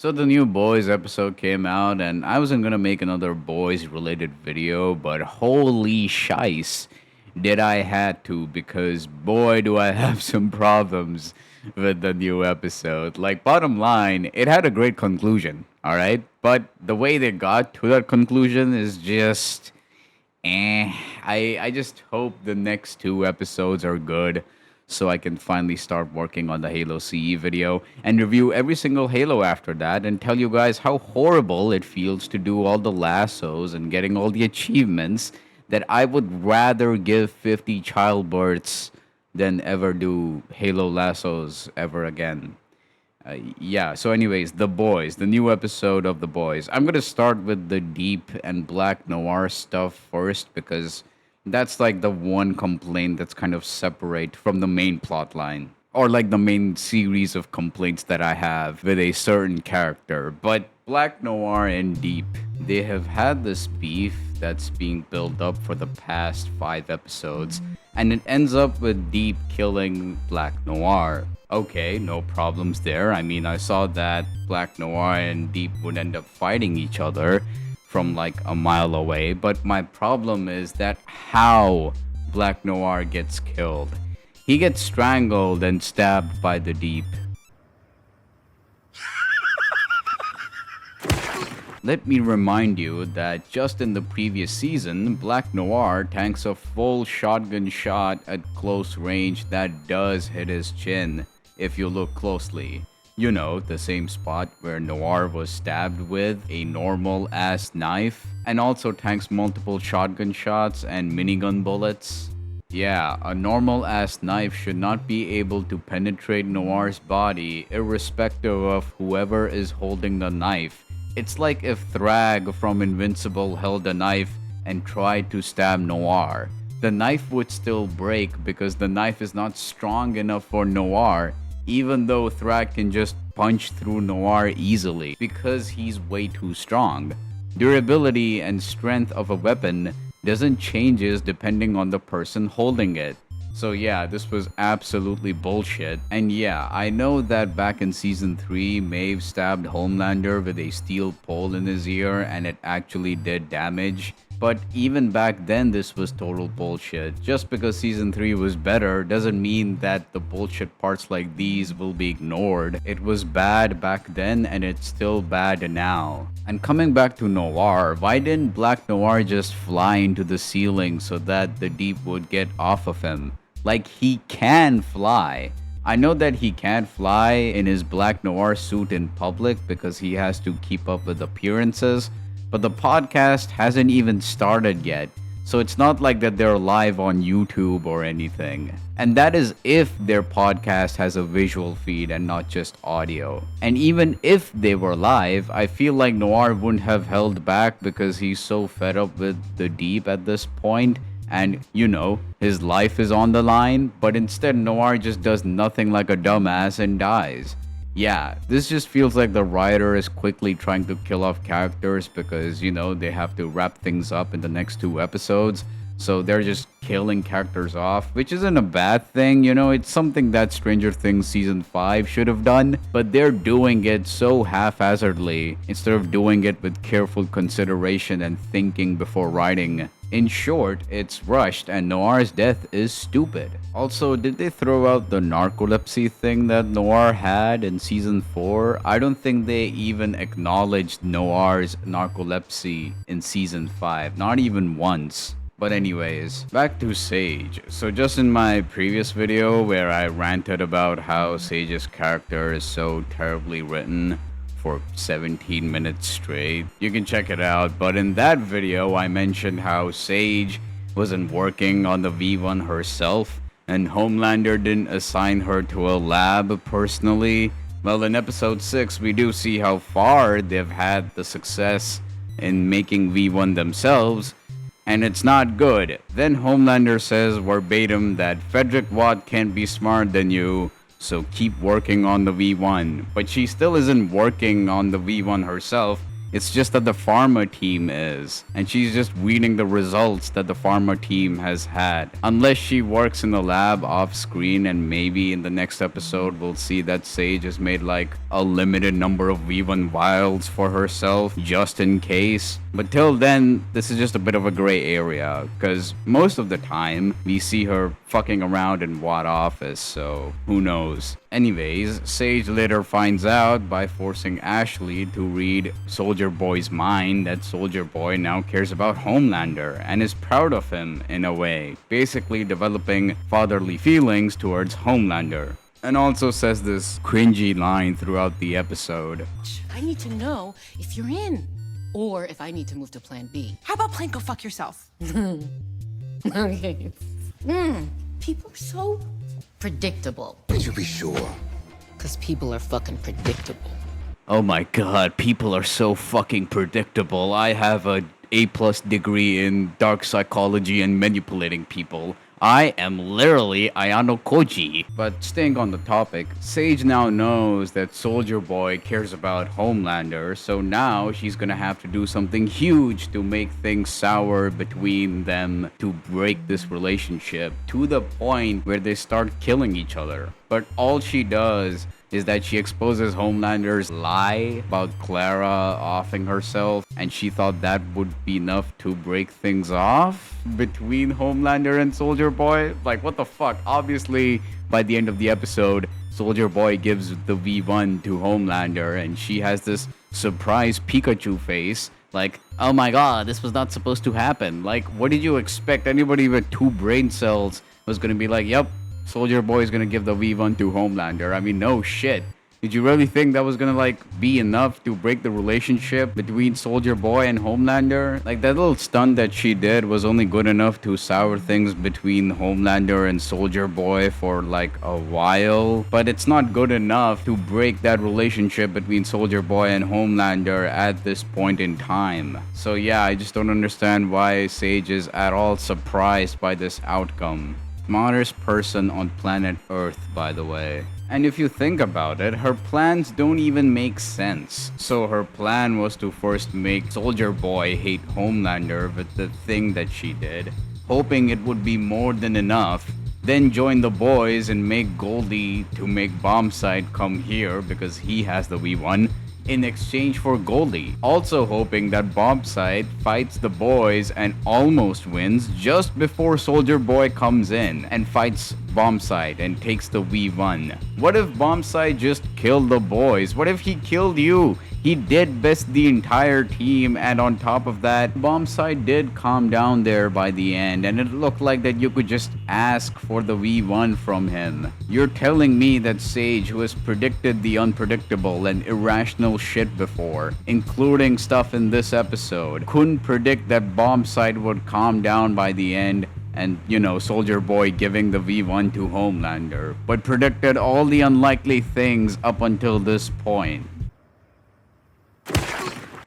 So the new Boys episode came out, and I wasn't gonna make another Boys related video, but holy shice, did I had to because boy do I have some problems with the new episode. Like bottom line, it had a great conclusion, all right, but the way they got to that conclusion is just Eh, I just hope the next two episodes are good so I can finally start working on the Halo CE video and review every single Halo after that and tell you guys how horrible it feels to do all the lassos and getting all the achievements that I would rather give 50 childbirths than ever do Halo lassos ever again. Yeah, so, anyways, The Boys, the new episode of The Boys. I'm going to start with the deep and black noir stuff first because that's like the one complaint that's kind of separate from the main plot line or like the main series of complaints that I have with a certain character. But Black Noir and Deep, they have had this beef that's being built up for the past 5 episodes, and it ends up with Deep killing Black Noir. Okay, no problems there. I mean, I saw that Black Noir and Deep would end up fighting each other from like a mile away, but my problem is that how Black Noir gets killed. He gets strangled and stabbed by the Deep. Let me remind you that just in the previous season, Black Noir tanks a full shotgun shot at close range that does hit his chin if you look closely. You know, the same spot where Noir was stabbed with a normal ass knife, and also tanks multiple shotgun shots and minigun bullets. Yeah, a normal ass knife should not be able to penetrate Noir's body, irrespective of whoever is holding the knife. It's like if Thrag from Invincible held a knife and tried to stab Noir. The knife would still break because the knife is not strong enough for Noir, even though Thrag can just punch through Noir easily because he's way too strong. Durability and strength of a weapon doesn't changes depending on the person holding it. So yeah, this was absolutely bullshit. And yeah, I know that back in season 3, Maeve stabbed Homelander with a steel pole in his ear and it actually did damage. But even back then, this was total bullshit. Just because season 3 was better doesn't mean that the bullshit parts like these will be ignored. It was bad back then and it's still bad now. And coming back to Noir, why didn't Black Noir just fly into the ceiling so that the Deep would get off of him? Like, he can fly. I know that he can't fly in his Black Noir suit in public because he has to keep up with appearances, but the podcast hasn't even started yet, so it's not like that they're live on YouTube or anything. And that is if their podcast has a visual feed and not just audio. And even if they were live, I feel like Noir wouldn't have held back because he's so fed up with the Deep at this point. And, you know, his life is on the line, but instead Noir just does nothing like a dumbass and dies. Yeah, this just feels like the writer is quickly trying to kill off characters because, you know, they have to wrap things up in the next 2 episodes. So they're just killing characters off, which isn't a bad thing, you know, it's something that Stranger Things Season 5 should have done, but they're doing it so haphazardly instead of doing it with careful consideration and thinking before writing. In short, it's rushed and Noir's death is stupid. Also, did they throw out the narcolepsy thing that Noir had in season 4? I don't think they even acknowledged Noir's narcolepsy in season 5, not even once. But anyways, back to Sage. So just in my previous video where I ranted about how Sage's character is so terribly written for 17 minutes straight, you can check it out. But in that video, I mentioned how Sage wasn't working on the V1 herself and Homelander didn't assign her to a lab personally. Well, in episode 6, we do see how far they've had the success in making V1 themselves, and it's not good. Then Homelander says verbatim that Frederick Watt can't be smarter than you, so keep working on the V1. But she still isn't working on the V1 herself, It's just that the pharma team is. And she's just reading the results that the pharma team has had. Unless she works in the lab off screen, and maybe in the next episode we'll see that Sage has made like a limited number of V1 vials for herself just in case. But till then, this is just a bit of a gray area, because most of the time we see her fucking around in Watt office, so who knows. Anyways, Sage later finds out by forcing Ashley to read Soldier Boy's mind that Soldier Boy now cares about Homelander and is proud of him in a way, basically developing fatherly feelings towards Homelander. And also says this cringy line throughout the episode. I need to know if you're in, or if I need to move to plan B. How about plan go fuck yourself? Okay. People are so predictable. Can you be sure? Because people are fucking predictable. Oh my god, people are so fucking predictable. I have a A+ degree in dark psychology and manipulating people. I am literally Ayano Koji. But staying on the topic, Sage now knows that Soldier Boy cares about Homelander, so now she's gonna have to do something huge to make things sour between them to break this relationship to the point where they start killing each other. But all she does is that she exposes Homelander's lie about Clara offing herself, and she thought that would be enough to break things off between Homelander and Soldier Boy. Like, what the fuck? Obviously, by the end of the episode, Soldier Boy gives the V1 to Homelander, and she has this surprise Pikachu face. Like, oh my god, this was not supposed to happen. Like, what did you expect? Anybody with 2 brain cells was gonna be like, yep, Soldier Boy is gonna give the V1 to Homelander. I mean, no shit. Did you really think that was gonna like be enough to break the relationship between Soldier Boy and Homelander? Like, that little stunt that she did was only good enough to sour things between Homelander and Soldier Boy for like a while, but it's not good enough to break that relationship between Soldier Boy and Homelander at this point in time. So yeah, I just don't understand why Sage is at all surprised by this outcome. Smartest person on planet Earth, by the way. And if you think about it, her plans don't even make sense. So her plan was to first make Soldier Boy hate Homelander with the thing that she did, hoping it would be more than enough, then join the boys and make Goldie to make Bombsight come here because he has the V1, in exchange for Goldie, also hoping that Bombsight fights the boys and almost wins just before Soldier Boy comes in and fights Bombsight and takes the V1. What if Bombsight just killed the boys? What if he killed you? He did best the entire team, and on top of that, Bombsight did calm down there by the end, and it looked like that you could just ask for the V1 from him. You're telling me that Sage, who has predicted the unpredictable and irrational shit before, including stuff in this episode, couldn't predict that Bombsight would calm down by the end and, you know, Soldier Boy giving the V1 to Homelander, but predicted all the unlikely things up until this point.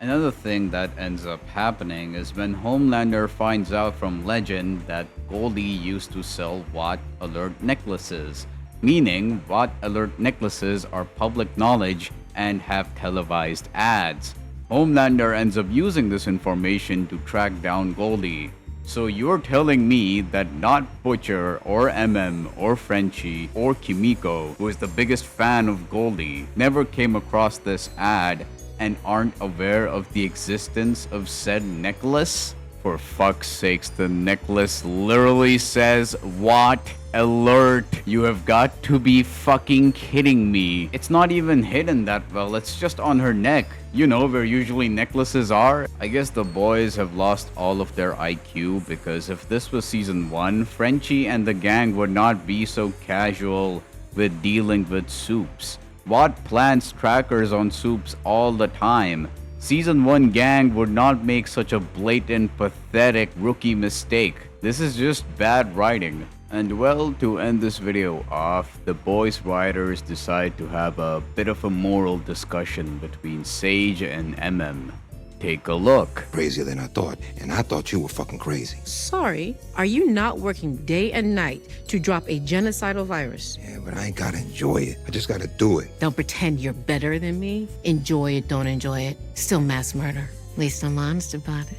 Another thing that ends up happening is when Homelander finds out from Legend that Goldie used to sell Watt Alert necklaces, meaning Watt Alert necklaces are public knowledge and have televised ads. Homelander ends up using this information to track down Goldie. So you're telling me that not Butcher or MM or Frenchie or Kimiko, who is the biggest fan of Goldie, never came across this ad and aren't aware of the existence of said necklace? For fuck's sakes, the necklace literally says Watt Alert. You have got to be fucking kidding me. It's not even hidden that well, it's just on her neck. You know where usually necklaces are? I guess the boys have lost all of their IQ, because if this was season 1, Frenchie and the gang would not be so casual with dealing with Soups. Watt plants trackers on Soups all the time. Season 1 gang would not make such a blatant, pathetic rookie mistake. This is just bad writing. And well, to end this video off, the boys writers decide to have a bit of a moral discussion between Sage and MM. Take a look. Crazier than I thought, and I thought you were fucking crazy. Sorry, are you not working day and night to drop a genocidal virus? Yeah, but I ain't gotta enjoy it. I just gotta do it. Don't pretend you're better than me. Enjoy it, don't enjoy it. Still mass murder. At least I'm honest about it.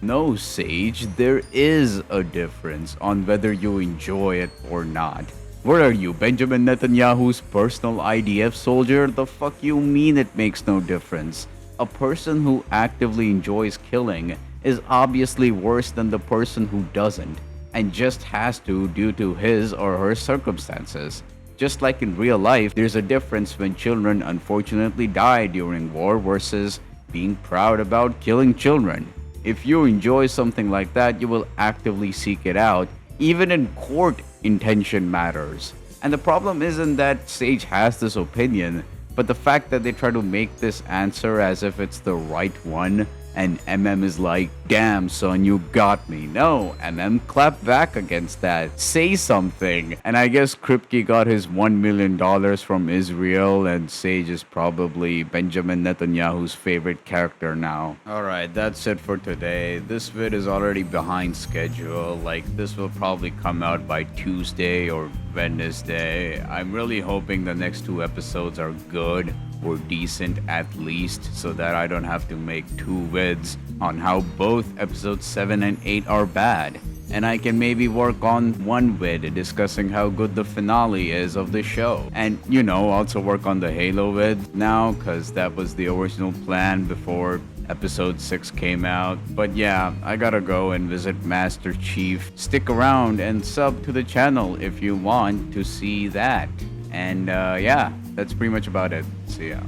No, Sage, there is a difference on whether you enjoy it or not. What are you, Benjamin Netanyahu's personal IDF soldier? The fuck you mean it makes no difference? A person who actively enjoys killing is obviously worse than the person who doesn't, and just has to due to his or her circumstances. Just like in real life, there's a difference when children unfortunately die during war versus being proud about killing children. If you enjoy something like that, you will actively seek it out. Even in court, intention matters. And the problem isn't that Sage has this opinion, but the fact that they try to make this answer as if it's the right one, and is like, damn son, you got me. No, clap back against that. Say something. And I guess Kripke got his $1 million from Israel, and Sage is probably Benjamin Netanyahu's favorite character now. Alright, that's it for today. This vid is already behind schedule. Like, this will probably come out by Tuesday or Wednesday. I'm really hoping the next 2 episodes are good or decent at least, so that I don't have to make 2 vids on how both episodes 7 and 8 are bad. And I can maybe work on 1 vid discussing how good the finale is of the show. And, also work on the Halo vid now, cause that was the original plan before episode 6 came out. But yeah, I gotta go and visit Master Chief. Stick around and sub to the channel if you want to see that. And yeah, that's pretty much about it. See ya.